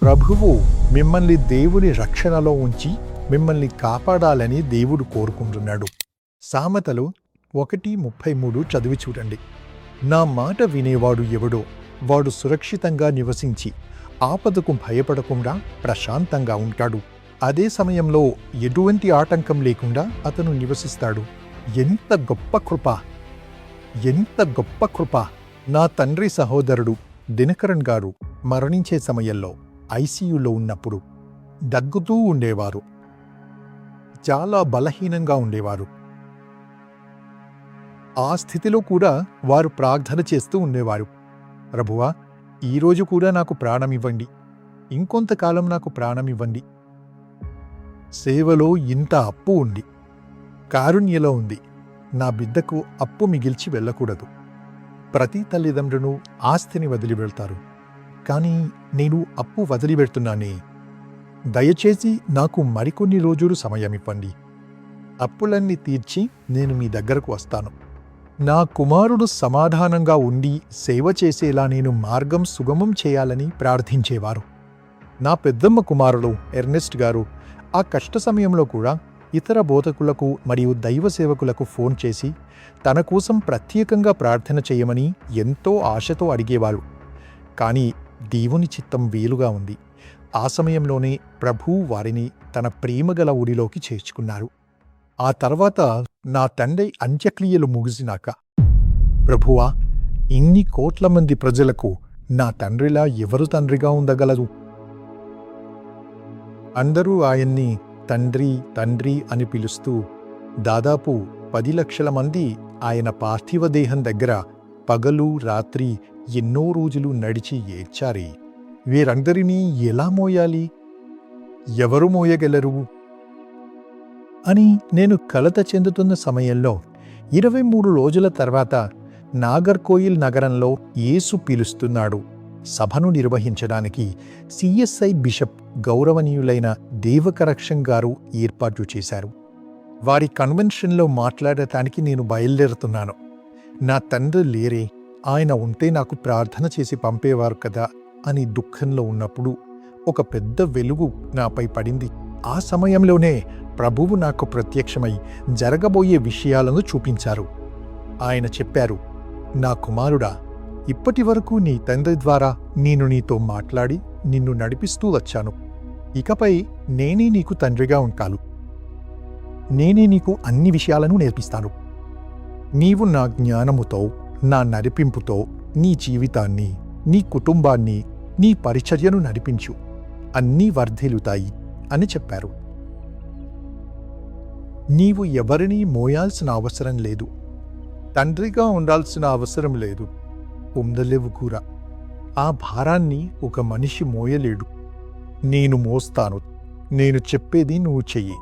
ప్రభువు మిమ్మల్ని దేవుని రక్షణలో ఉంచి మిమ్మల్ని కాపాడాలని దేవుడు కోరుకుంటున్నాడు. సామెతలు 1:33 చదివి చూడండి. నా మాట వినేవాడు ఎవడో వాడు సురక్షితంగా నివసించి ఆపదకు భయపడకుండా ప్రశాంతంగా ఉంటాడు. అదే సమయంలో ఎటువంటి ఆటంకం లేకుండా అతను నివసిస్తాడు. ఎంత గొప్ప కృప! ఎంత గొప్ప కృప! నా తండ్రి సహోదరుడు దినకరన్ గారు మరణించే సమయంలో ఐసీయూలో ఉన్నప్పుడు దగ్గుతూ ఉండేవారు. చాలా బలహీనంగా ఉండేవారు. ఆ స్థితిలో కూడా వారు ప్రార్థన చేస్తూ ఉండేవారు. ప్రభువా, ఈరోజు కూడా నాకు ప్రాణమివ్వండి, ఇంకొంతకాలం నాకు ప్రాణమివ్వండి. సేవలో ఇంత అప్పు ఉంది, కారుణ్యలో ఉంది, నా బిడ్డకు అప్పు మిగిల్చి వెళ్ళకూడదు. ప్రతి తల్లిదండ్రులు ఆస్తిని వదిలి వెళ్తారు, కానీ నేను అప్పు వదిలిపెడుతున్నానే. దయచేసి నాకు మరికొన్ని రోజులు సమయమివ్వండి. అప్పులన్నీ తీర్చి నేను మీ దగ్గరకు వస్తాను. నా కుమారుడు సమాధానంగా ఉండి సేవ చేసేలా నేను మార్గం సుగమం చేయాలని ప్రార్థించేవారు. నా పెద్దమ్మ కుమారుడు ఎర్నెస్ట్ గారు ఆ కష్ట సమయంలో కూడా ఇతర బోధకులకు మరియు దైవ సేవకులకు ఫోన్ చేసి తన కోసం ప్రత్యేకంగా ప్రార్థన చేయమని ఎంతో ఆశతో అడిగేవారు. కానీ దేవుని చిత్తం వేలుగా ఉంది. ఆ సమయంలోనే ప్రభువు వారిని తన ప్రేమగల ఊరిలోకి చేర్చుకున్నారు. ఆ తర్వాత నా తండ్రి అంత్యక్రియలు ముగిసినాక, ప్రభువా, ఇన్ని కోట్ల మంది ప్రజలకు నా తండ్రిలా ఎవరు తండ్రిగా ఉండగలరు? అందరూ ఆయన్ని తండ్రి తండ్రి అని పిలుస్తూ దాదాపు 10 లక్షల మంది ఆయన పార్థివ దేహం దగ్గర పగలు రాత్రి ఎన్నో రోజులు నడిచి ఏడ్చారే. వీరందరినీ ఎలా మోయాలి? ఎవరు మోయగలరు అని నేను కలత చెందుతున్న సమయంలో 23 రోజుల తర్వాత నాగర్కోయిల్ నగరంలో యేసు పిలుస్తున్నాడు సభను నిర్వహించడానికి సిఎస్ఐ బిషప్ గౌరవనీయులైన దేవకరక్షం గారు ఏర్పాటు చేశారు. వారి కన్వెన్షన్లో మాట్లాడటానికి నేను బయలుదేరుతున్నాను. నా తండ్రి లేరే, ఆయన ఉంటే నాకు ప్రార్థన చేసి పంపేవారు కదా అని దుఃఖంలో ఉన్నప్పుడు ఒక పెద్ద వెలుగు నాపై పడింది. ఆ సమయంలోనే ప్రభువు నాకు ప్రత్యక్షమై జరగబోయే విషయాలను చూపించారు. ఆయన చెప్పారు, నా కుమారుడా, ఇప్పటి వరకు నీ తండ్రి ద్వారా నేను నీతో మాట్లాడి నిన్ను నడిపిస్తూ వచ్చాను. ఇకపై నేనే నీకు తండ్రిగా ఉంటాను. నేనే నీకు అన్ని విషయాలను నేర్పిస్తాను. నీవు నా జ్ఞానముతో, నా నడిపింపుతో నీ జీవితాన్ని, నీ కుటుంబాన్ని, నీ పరిచర్యను నడిపించు. అన్నీ వర్ధిల్లుతాయి అని చెప్పారు. నీవు ఎవరినీ మోయాల్సిన అవసరం లేదు. తండ్రిగా ఉండాల్సిన అవసరం లేదు. పొందలేవు కూడా. ఆ భారాన్ని ఒక మనిషి మోయలేడు. నేను మోస్తాను. నేను చెప్పేది నువ్వు చెయ్యి.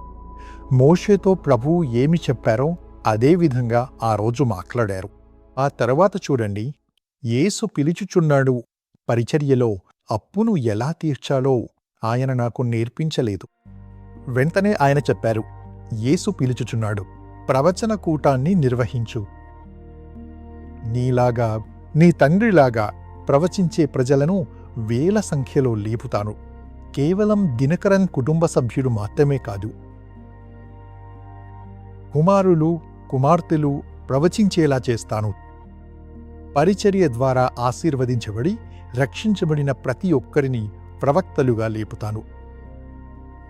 మోషేతో ప్రభువు ఏమి చెప్పారో అదే విధంగా ఆ రోజు మాట్లాడారు. ఆ తర్వాత చూడండి, యేసు పిలుచుచున్నాడు. పరిచర్యలో అప్పును ఎలా తీర్చాలో ఆయన నాకు నేర్పించలేదు. వెంటనే ఆయన చెప్పారు, యేసు పిలుచుచున్నాడు, ప్రవచన కూటాన్ని నిర్వహించు. నీలాగా, నీ తండ్రిలాగా ప్రవచించే ప్రజలను వేల సంఖ్యలో లేపుతాను. కేవలం దినకరన్ కుటుంబ సభ్యుడు మాత్రమే కాదు, కుమారులు, కుమార్తెలు ప్రవచించేలా చేస్తాను. పరిచర్య ద్వారా ఆశీర్వదించబడి రక్షించబడిన ప్రతి ఒక్కరిని ప్రవక్తలుగా లేపుతాను.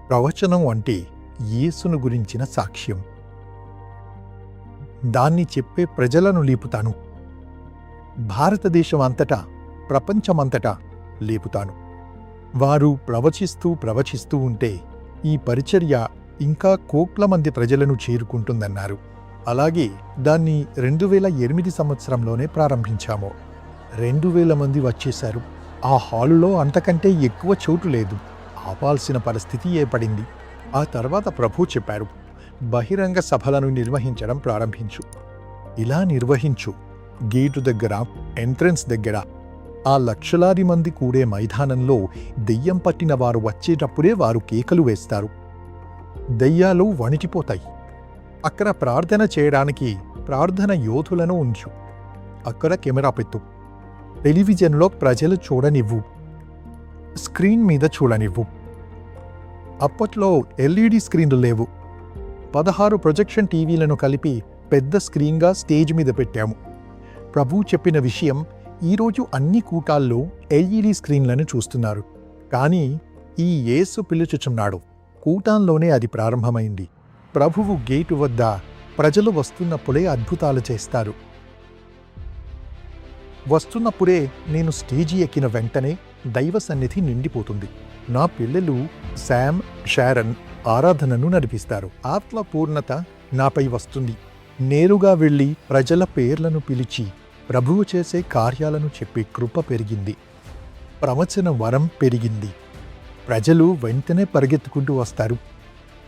ప్రవచనం అంటే యేసును గురించిన సాక్ష్యం. దాన్ని చెప్పే ప్రజలను లేపుతాను. భారతదేశం అంతటా, ప్రపంచమంతటా లేపుతాను. వారు ప్రవచిస్తూ ఉంటే ఈ పరిచర్య ఇంకా కోట్ల మంది ప్రజలను చేరుకుంటుందన్నారు. అలాగే దాన్ని 2008 సంవత్సరంలోనే ప్రారంభించాము. 2000 మంది వచ్చేశారు. ఆ హాలులో అంతకంటే ఎక్కువ చోటు లేదు. ఆపాల్సిన పరిస్థితి ఏర్పడింది. ఆ తర్వాత ప్రభు చెప్పారు, బహిరంగ సభలను నిర్వహించడం ప్రారంభించు. ఇలా నిర్వహించు. గేటు దగ్గర, ఎంట్రన్స్ దగ్గర, ఆ లక్షలాది మంది కూడే మైదానంలో దెయ్యం పట్టిన వారు వచ్చేటప్పుడే వారు కేకలు వేస్తారు. దెయ్యాలు వణికిపోతాయి. అక్కడ ప్రార్థన చేయడానికి ప్రార్థన యోధులను ఉంచు. అక్కడ కెమెరా పెట్టు. టెలివిజన్లో ప్రజలు చూడనివ్వు. స్క్రీన్ మీద చూడనివ్వు. అప్పట్లో ఎల్ఈడి స్క్రీన్లు లేవు. 16 ప్రొజెక్షన్ టీవీలను కలిపి పెద్ద స్క్రీన్గా స్టేజ్ మీద పెట్టాము. ప్రభు చెప్పిన విషయం ఈరోజు అన్ని కూటాల్లో ఎల్ఈడి స్క్రీన్లను చూస్తున్నారు. కానీ ఈ యేసు పిలుచుచున్నాడు. కూటాల్లోనే అది ప్రారంభమైంది. ప్రభువు గేటు వద్ద ప్రజలు వస్తున్నప్పుడే అద్భుతాలు చేస్తారు. వస్తున్నప్పుడే నేను స్టేజి ఎక్కిన వెంటనే దైవ సన్నిధి నిండిపోతుంది. నా పిల్లలు శామ్, షారన్ ఆరాధనను నడిపిస్తారు. ఆత్మ పూర్ణత నాపై వస్తుంది. నేరుగా వెళ్ళి ప్రజల పేర్లను పిలిచి ప్రభువు చేసే కార్యాలను చెప్పే కృప పెరిగింది. ప్రవచన వరం పెరిగింది. ప్రజలు వెంటనే పరిగెత్తుకుంటూ వస్తారు.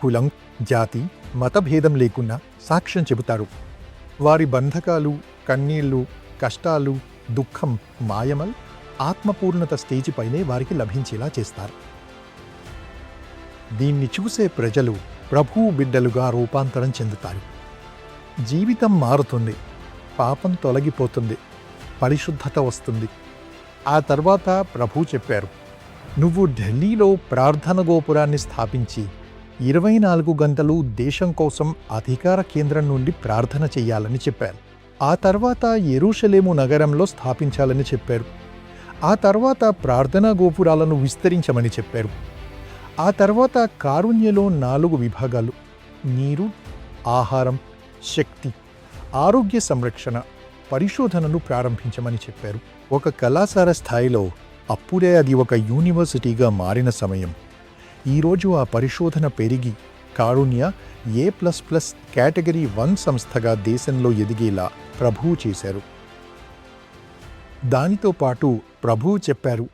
కులం, జాతి, మతభేదం లేకుండా సాక్ష్యం చెబుతారు. వారి బంధకాలు, కన్నీళ్లు, కష్టాలు, దుఃఖం మాయమల్ ఆత్మపూర్ణత స్టేజిపైనే వారికి లభించేలా చేస్తారు. దీన్ని చూసే ప్రజలు ప్రభువు బిడ్డలుగా రూపాంతరం చెందుతారు. జీవితం మారుతుంది. పాపం తొలగిపోతుంది. పరిశుద్ధత వస్తుంది. ఆ తర్వాత ప్రభు చెప్పారు, నువ్వు ఢిల్లీలో ప్రార్థన గోపురాన్ని స్థాపించి 24 గంటలు దేశం కోసం అధికార కేంద్రం నుండి ప్రార్థన చెయ్యాలని చెప్పారు. ఆ తర్వాత యెరూషలేము నగరంలో స్థాపించాలని చెప్పారు. ఆ తర్వాత ప్రార్థనా గోపురాలను విస్తరించమని చెప్పారు. ఆ తర్వాత కారుణ్యలో 4 విభాగాలు: నీరు, ఆహారం, శక్తి, ఆరోగ్య సంరక్షణ, పరిశోధనను ప్రారంభించమని చెప్పారు. ఒక కళాశాల స్థాయిలో అప్పుడే అది ఒక యూనివర్సిటీగా మారిన సమయం. ఈరోజు ఆ పరిశోధన పెరిగి కారుణ్య A++ కేటగిరీ 1 సంస్థగా దేశంలో ఎదిగేలా ప్రభువు చేశారు. దానితో పాటు ప్రభువు చెప్పారు,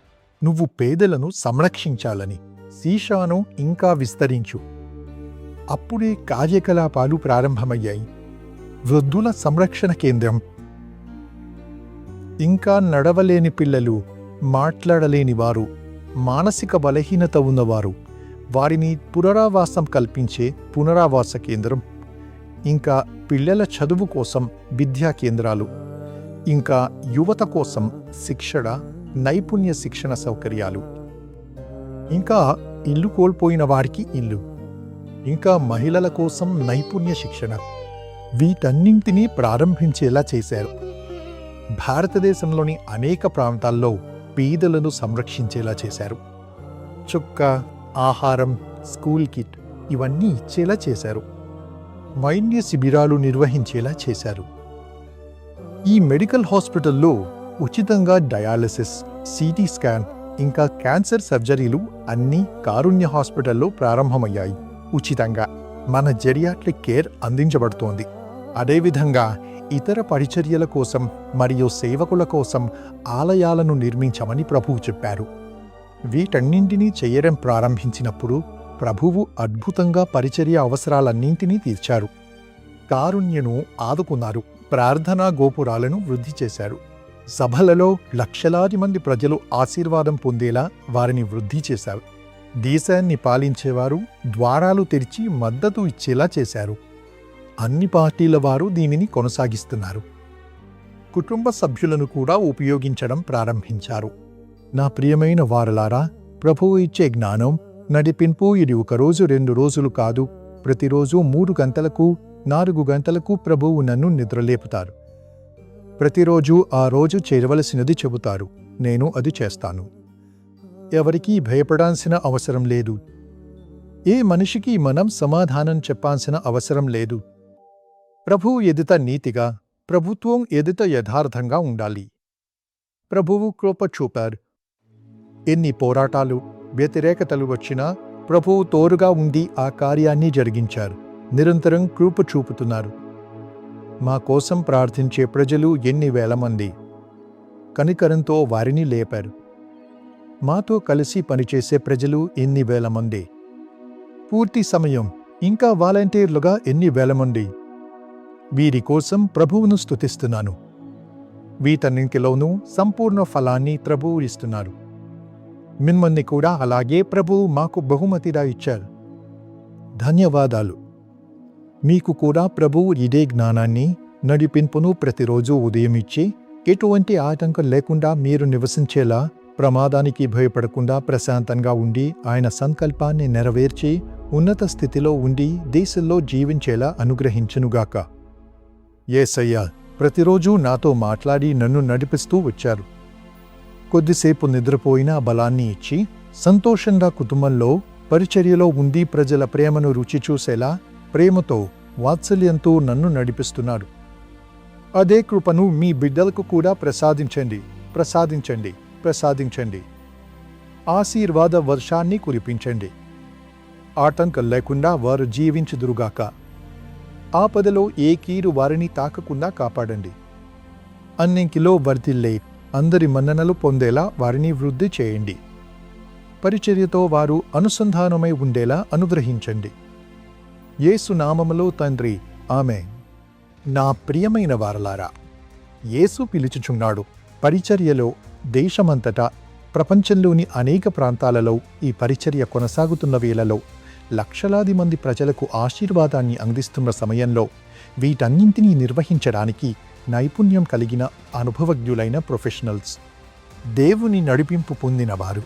నువ్వు పేదలను సంరక్షించాలని. సీషాను ఇంకా విస్తరించు. అప్పుడే కార్యకలాపాలు ప్రారంభమయ్యాయి. వృద్ధుల సంరక్షణ కేంద్రం, ఇంకా నడవలేని పిల్లలు, మాట్లాడలేని వారు, మానసిక బలహీనత ఉన్నవారు, వారిని పునరావాసం కల్పించే పునరావాస కేంద్రం, ఇంకా పిల్లల చదువు కోసం విద్యా కేంద్రాలు, ఇంకా యువత కోసం శిక్షణ, నైపుణ్య శిక్షణ సౌకర్యాలు, ఇంకా ఇల్లు కోల్పోయిన వారికి ఇల్లు, ఇంకా మహిళల కోసం నైపుణ్య శిక్షణ. వీటన్నింటినీ ప్రారంభించేలా చేశారు. భారతదేశంలోని అనేక ప్రాంతాల్లో పేదలను సంరక్షించేలా చేశారు. చుక్క, ఆహారం, స్కూల్ కిట్ ఇవన్నీ ఇచ్చేలా చేశారు. వైద్య శిబిరాలు నిర్వహించేలా చేశారు. ఈ మెడికల్ హాస్పిటల్లో ఉచితంగా డయాలసిస్, సిటీ స్కాన్, ఇంకా క్యాన్సర్ సర్జరీలు అన్నీ కారుణ్య హాస్పిటల్లో ప్రారంభమయ్యాయి. ఉచితంగా మన జెరియాట్రిక్ కేర్ అందించబడుతోంది. అదేవిధంగా ఇతర పరిచర్యల కోసం మరియు సేవకుల కోసం ఆలయాలను నిర్మించమని ప్రభువు చెప్పారు. వీటన్నింటినీ చేయడం ప్రారంభించినప్పుడు ప్రభువు అద్భుతంగా పరిచర్య అవసరాలన్నింటినీ తీర్చారు. కారుణ్యను ఆదుకున్నారు. ప్రార్థనా గోపురాలను వృద్ధి చేశారు. సభలలో లక్షలాది మంది ప్రజలు ఆశీర్వాదం పొందేలా వారిని వృద్ధి చేశారు. దేశాన్ని పాలించేవారు ద్వారాలు తెరిచి మద్దతు ఇచ్చేలా చేశారు. అన్ని పార్టీల వారు దీనిని కొనసాగిస్తున్నారు. కుటుంబ సభ్యులను కూడా ఉపయోగించడం ప్రారంభించారు. నా ప్రియమైన వారలారా, ప్రభువు ఇచ్చే జ్ఞానం, నడిపింపు ఇది 1 రోజు 2 రోజులు కాదు. ప్రతిరోజు 3 గంటలకు 4 గంటలకు ప్రభువు నన్ను నిద్రలేపుతారు. ప్రతిరోజు ఆ రోజు చేయవలసినది చెబుతారు. నేను అది చేస్తాను. ఎవరికీ భయపడాల్సిన అవసరం లేదు. ఏ మనిషికి మనం సమాధానం చెప్పాల్సిన అవసరం లేదు. ప్రభువు ఎదుట నీతిగా, ప్రభుత్వం ఎదుట యథార్థంగా ఉండాలి. ప్రభువు కృప చూపారు. ఎన్ని పోరాటాలు, వ్యతిరేకతలు వచ్చినా ప్రభువు తోడుగా ఉండి ఆ కార్యాన్ని జరిగించారు. నిరంతరం కృప చూపుతున్నారు. మా కోసం ప్రార్థించే ప్రజలు ఎన్ని వేల మంది. కనికరంతో వారిని లేపారు. మాతో కలిసి పనిచేసే ప్రజలు ఎన్ని వేల మంది. పూర్తి సమయం ఇంకా వాలంటీర్లుగా ఎన్ని వేల మంది. వీరి కోసం ప్రభువును స్తుతిస్తున్నాను. వీటన్నింటిలోనూ సంపూర్ణ ఫలాన్ని ప్రభువు ఇస్తున్నారు. మిమ్మల్ని కూడా అలాగే ప్రభువు మాకు బహుమతిగా ఇచ్చారు. ధన్యవాదాలు. మీకు కూడా ప్రభువు ఇదే జ్ఞానాన్ని, నడిపింపును ప్రతిరోజు ఉదయం ఇచ్చి ఎటువంటి ఆటంకం లేకుండా మీరు నివసించేలా ప్రమాదానికి భయపడకుండా ప్రశాంతంగా ఉండి ఆయన సంకల్పాన్ని నెరవేర్చి ఉన్నత స్థితిలో ఉండి దేశంలో జీవించేలా అనుగ్రహించునుగాక. యేసయ్య ప్రతిరోజూ నాతో మాట్లాడి నన్ను నడిపిస్తూ వచ్చారు. కొద్దిసేపు నిద్రపోయినా బలాన్ని ఇచ్చి సంతోషంగా కుటుంబంలో పరిచర్యలో ఉండి ప్రజల ప్రేమను రుచి చూసేలా ప్రేమతో వాత్సల్యంతో నన్ను నడిపిస్తున్నాడు. అదే కృపను మీ బిడ్డలకు కూడా ప్రసాదించండి, ప్రసాదించండి, ప్రసాదించండి. ఆశీర్వాద వర్షాన్ని కురిపించండి. ఆటంకం లేకుండా వారు జీవించుదురుగాక. ఆపదలో ఏ కీడు వారిని తాకకుండా కాపాడండి. అన్నింటిలో వర్ధిల్లే అందరి మన్ననలు పొందేలా వారిని వృద్ధి చేయండి. పరిచర్యతో వారు అనుసంధానమై ఉండేలా అనుగ్రహించండి. యేసు నామములో తండ్రి, ఆమేన్. నా ప్రియమైన వారలారా, యేసు పిలుచుచున్నాడు. పరిచర్యలో దేశమంతటా ప్రపంచంలోని అనేక ప్రాంతాలలో ఈ పరిచర్య కొనసాగుతున్న వేళలో లక్షలాది మంది ప్రజలకు ఆశీర్వాదాన్ని అందిస్తున్న సమయంలో వీటన్నింటినీ నిర్వహించడానికి నైపుణ్యం కలిగిన అనుభవజ్ఞులైన ప్రొఫెషనల్స్, దేవుని నడిపింపు పొందినవారు,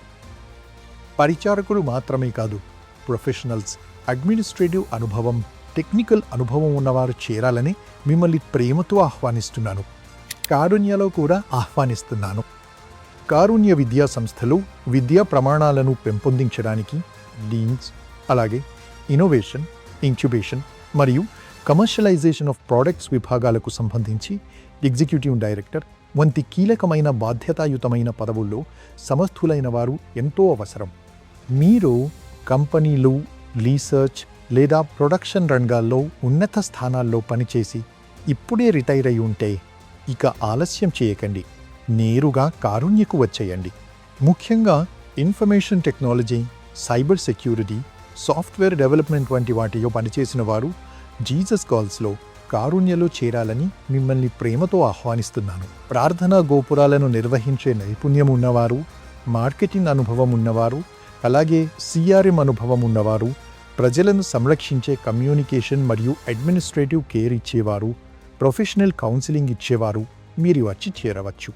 పరిచారకులు మాత్రమే కాదు, ప్రొఫెషనల్స్, అడ్మినిస్ట్రేటివ్ అనుభవం, టెక్నికల్ అనుభవం ఉన్నవారు చేరాలని మిమ్మల్ని ప్రేమతో ఆహ్వానిస్తున్నాను. కారుణ్యలో కూడా ఆహ్వానిస్తున్నాను. కారుణ్య విద్యా సంస్థలు విద్యా ప్రమాణాలను పెంపొందించడానికి డీన్స్, అలాగే ఇన్నోవేషన్, ఇంక్యుబేషన్ మరియు కమర్షియలైజేషన్ ఆఫ్ ప్రోడక్ట్స్ విభాగాలకు సంబంధించి ఎగ్జిక్యూటివ్ డైరెక్టర్ వంటి కీలకమైన బాధ్యతాయుతమైన పదవుల్లో సమర్థులైన వారు ఎంతో అవసరం. మీరు కంపెనీలు, రీసెర్చ్ లేదా ప్రొడక్షన్ రంగాల్లో ఉన్నత స్థానాల్లో పనిచేసి ఇప్పుడే రిటైర్ అయి ఉంటే ఇక ఆలస్యం చేయకండి. నేరుగా కారుణ్యకు వచ్చేయండి. ముఖ్యంగా information technology, cyber security, software development వంటి వాటిలో పనిచేసిన వారు జీసస్ కాల్స్లో కారుణ్యలో చేరాలని మిమ్మల్ని ప్రేమతో ఆహ్వానిస్తున్నాను. ప్రార్థనా గోపురాలను నిర్వహించే నైపుణ్యం ఉన్నవారు, మార్కెటింగ్ అనుభవం ఉన్నవారు, అలాగే సిఆర్ఎం అనుభవం ఉన్నవారు, ప్రజలను సంరక్షించే కమ్యూనికేషన్ మరియు అడ్మినిస్ట్రేటివ్ కేర్ ఇచ్చేవారు, ప్రొఫెషనల్ కౌన్సిలింగ్ ఇచ్చేవారు మీరు వచ్చి చేరవచ్చు.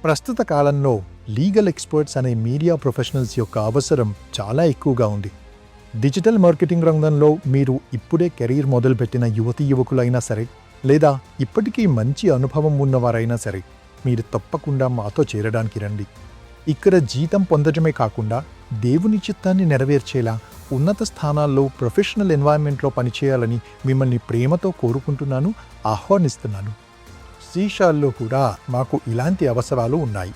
ప్రస్తుత కాలంలో లీగల్ ఎక్స్పర్ట్స్ అనే మీడియా ప్రొఫెషనల్స్ యొక్క అవసరం చాలా ఎక్కువగా ఉంది. డిజిటల్ మార్కెటింగ్ రంగంలో మీరు ఇప్పుడే కెరీర్ మొదలుపెట్టిన యువతీ యువకులైనా సరే, లేదా ఇప్పటికీ మంచి అనుభవం ఉన్నవారైనా సరే, మీరు తప్పకుండా మాతో చేరడానికి రండి. ఇక్కడ జీతం పొందడమే కాకుండా దేవుని చిత్తాన్ని నెరవేర్చేలా ఉన్నత స్థానాల్లో ప్రొఫెషనల్ ఎన్వైర్న్మెంట్లో పనిచేయాలని మిమ్మల్ని ప్రేమతో కోరుకుంటున్నాను, ఆహ్వానిస్తున్నాను. శీషాల్లో కూడా మాకు ఇలాంటి అవసరాలు ఉన్నాయి.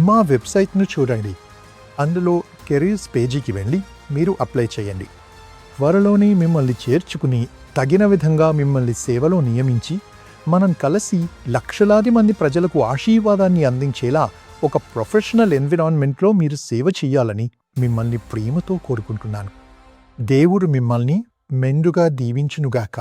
మా వెబ్సైట్ను చూడండి. అందులో కెరీర్స్ పేజీకి వెళ్ళి మీరు అప్లై చేయండి. త్వరలోనే మిమ్మల్ని చేర్చుకుని తగిన విధంగా మిమ్మల్ని సేవలో నియమించి మనం కలిసి లక్షలాది మంది ప్రజలకు ఆశీర్వాదాన్ని అందించేలా ఒక ప్రొఫెషనల్ ఎన్విరాన్మెంట్లో మీరు సేవ చేయాలని మిమ్మల్ని ప్రేమతో కోరుకుంటున్నాను. దేవుడు మిమ్మల్ని మెండుగా దీవించునుగాక.